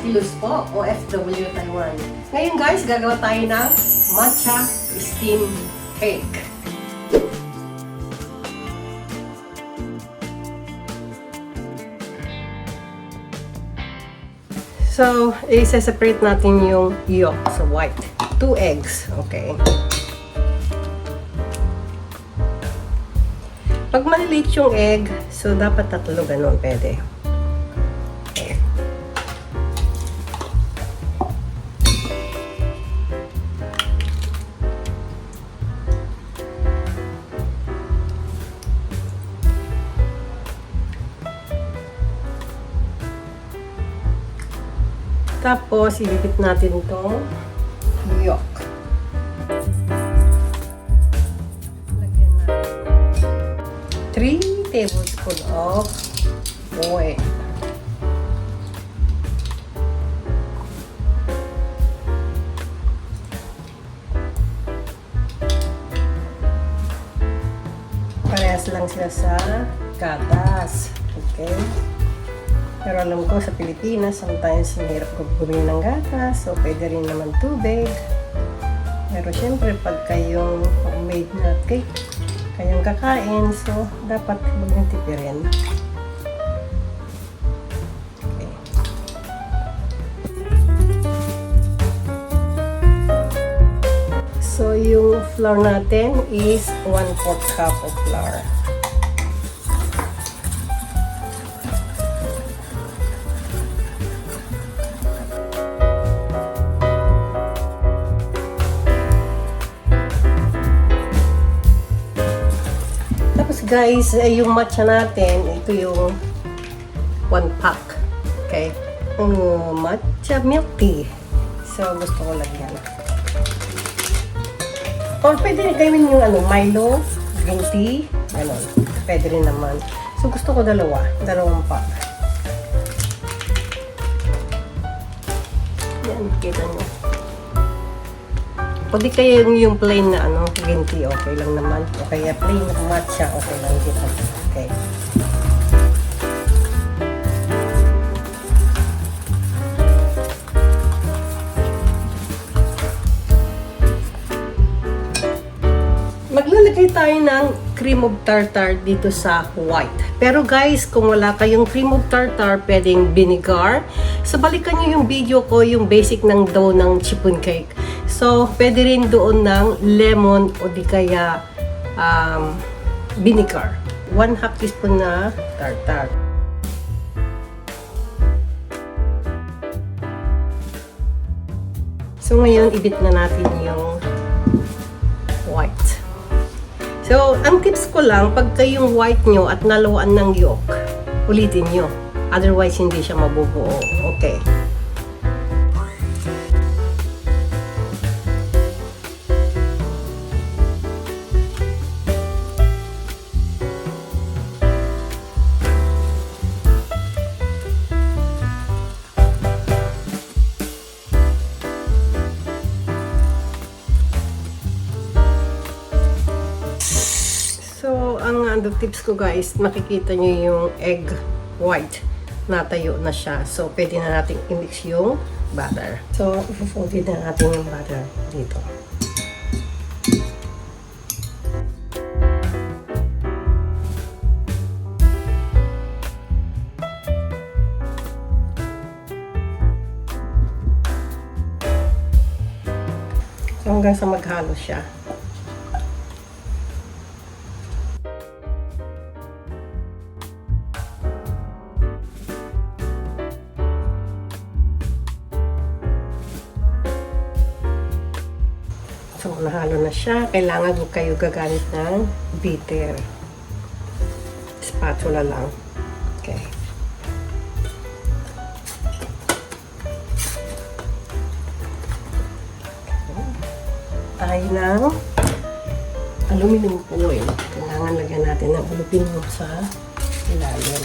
Ate Luz po, OFW Taiwan. Ngayon guys, gagawa tayo ng matcha steam cake. So, i-separate natin yung yolk sa white. 2 eggs, okay. Pag maliliit yung egg, so dapat 3 ganun pwede. Okay. Tapos, ibibit natin itong yolk. Lagyan natin 3 tablespoons of oil. Parehas lang sila sa gatas. Okay? Pero alam ko sa Pilipinas, sometimes mahirap bumili ng gatas, so pwede rin naman tubig. Pero syempre, pag kayong homemade na cake, kayong kakain, so dapat huwag nang tipirin. Okay. So yung flour natin is 1/4 cup of flour. Guys, yung matcha natin, ito yung 1 pack. Okay? Matcha milk tea. So, gusto ko lagyan. Or pwede rin gawin yung Milo, green tea, gano'n. Pwede rin naman. So, gusto ko dalawang pack. Yan, kita nyo. O di kaya yung plain na green tea, okay lang naman. O kaya plain na matcha, okay lang din. Okay. Maglalagay tayo ng cream of tartar dito sa white. Pero guys, kung wala kayong cream of tartar, pwedeng vinegar. So balikan nyo yung video ko, yung basic ng dough ng chiffon cake. So, pwede rin doon ng lemon o di kaya vinegar. 1/2 teaspoon na tartar. So, ngayon, ibit na natin yung white. So, ang tips ko lang, pagka yung white nyo at naluan ng yolk, ulitin nyo. Otherwise, hindi siya mabubuo. Okay. So, ang tips ko guys, makikita nyo yung egg white. Natayo na siya. So, pwede na natin i-mix yung butter. So, i-fold na natin yung butter dito. So, hanggang sa maghalo siya. So, nahalo na siya. Kailangan mo kayo gagamit ng beater. Spatula lang. Okay. Tayo ng aluminum foil. Kailangan lagyan natin ng aluminum sa ilalim.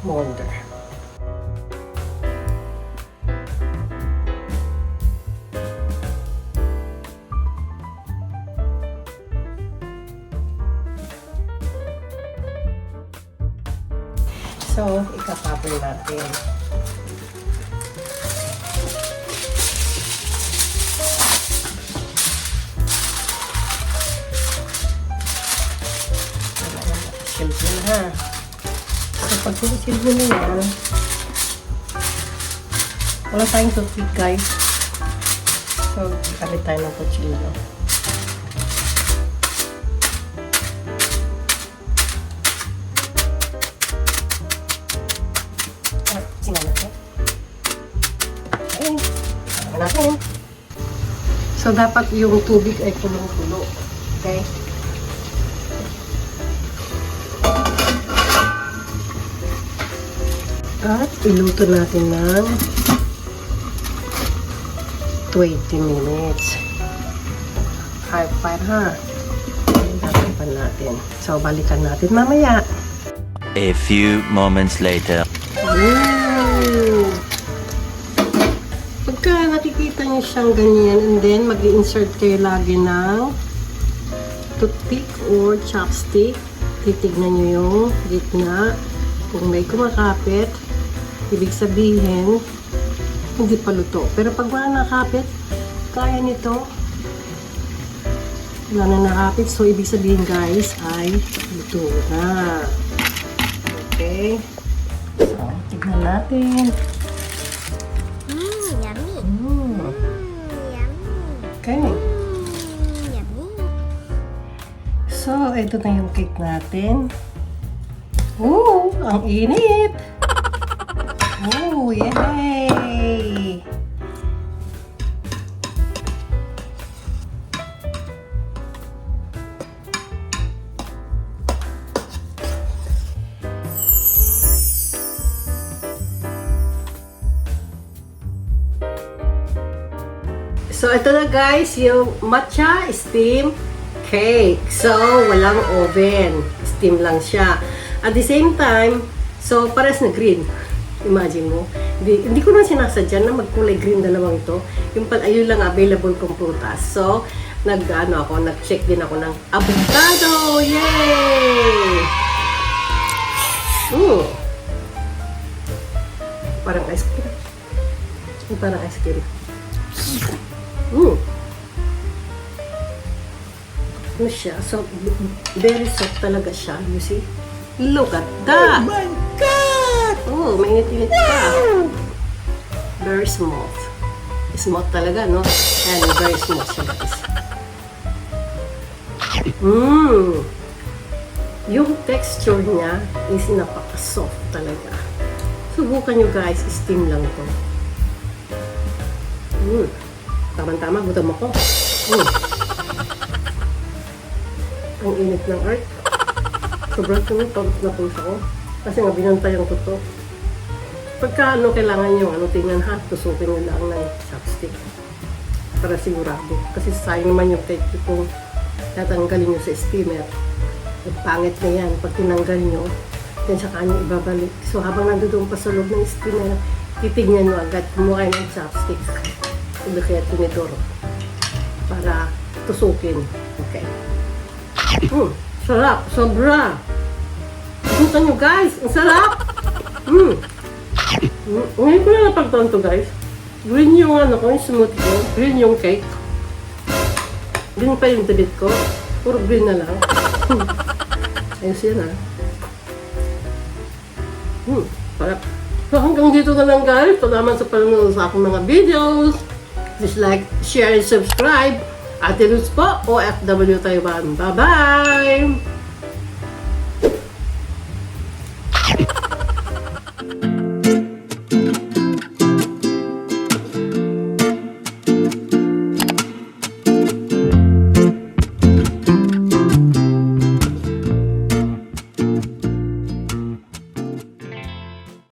molder. So, ikapapin natin. Simple na ha. So, pag sinisid mo na yan, wala tayong toothpick guys. So, ikamit tayo ng kutsilyo. So, dapat yung tubig ay kulong-kulo. Okay? At iluto natin ng 20 minutes. High fire ha. Dapat natin. So, balikan natin mamaya. A few moments later. Pagka nakikita niyo siyang ganyan, and then mag-i-insert kayo lagi ng toothpick or chopstick. Titignan niyo yung gitna. Kung may kumakapit, ibig sabihin, hindi pa luto. Pero pag wala nakapit, kaya nito. Wala na nakapit. So, ibig sabihin guys, ay luto na. Okay. So, tignan natin. Yummy. Mm. Yummy. Okay. Yummy. So, ito na yung cake natin. Ooh, ang init! Ooh, yay! So, ito na guys, yung matcha steam cake. So, walang oven. Steam lang siya. At the same time, so, pares na green. Imagine mo. Hindi ko na sinasadya na magkulay green dalawang ito. Yung ayun lang available kong prutas. So, nag-check din ako ng avocado. Yay! Parang ice cream. Parang ice cream. Ano siya? So, very soft talaga siya. You see? Look at that! Oh my God! Oh, mainit-init pa. Very smooth. Smooth talaga, no? And very smooth siya, guys. Yung texture niya is napaka-soft talaga. Subukan nyo guys, steam lang to. Tama-tama, gutom ako. Ang init ng earth. Sobrang tunod, pagod na po ako. Kasi nga binantayan ko to. Pagka kailangan nyo, tingnan ha, tusukin nyo lang ng chopstick. Para sigurado. Kasi sayang naman yung cake kung tatanggalin nyo sa steamer. Ang pangit na yan. Pag tinanggal nyo, then saka nyo ibabalik. So habang nandoon pa sa loob ng steamer, titignan nyo agad, kumuha ng chopstick. Hindi kaya tinidor. Para tusukin. Okay. Sarap. Sobra. Subukan nyo guys. Ang sarap. Ngayon ko na napagtanto guys. Green yung yung smoothie ko. Green yung cake. Green pa yung tabit ko. Puro green na lang. Ayos yan sarap. So hanggang dito na lang guys. Salamat sa panonood sa aking mga videos. Please like, share, and subscribe. Ate Luz po, OFW Taiwan. Bye-bye!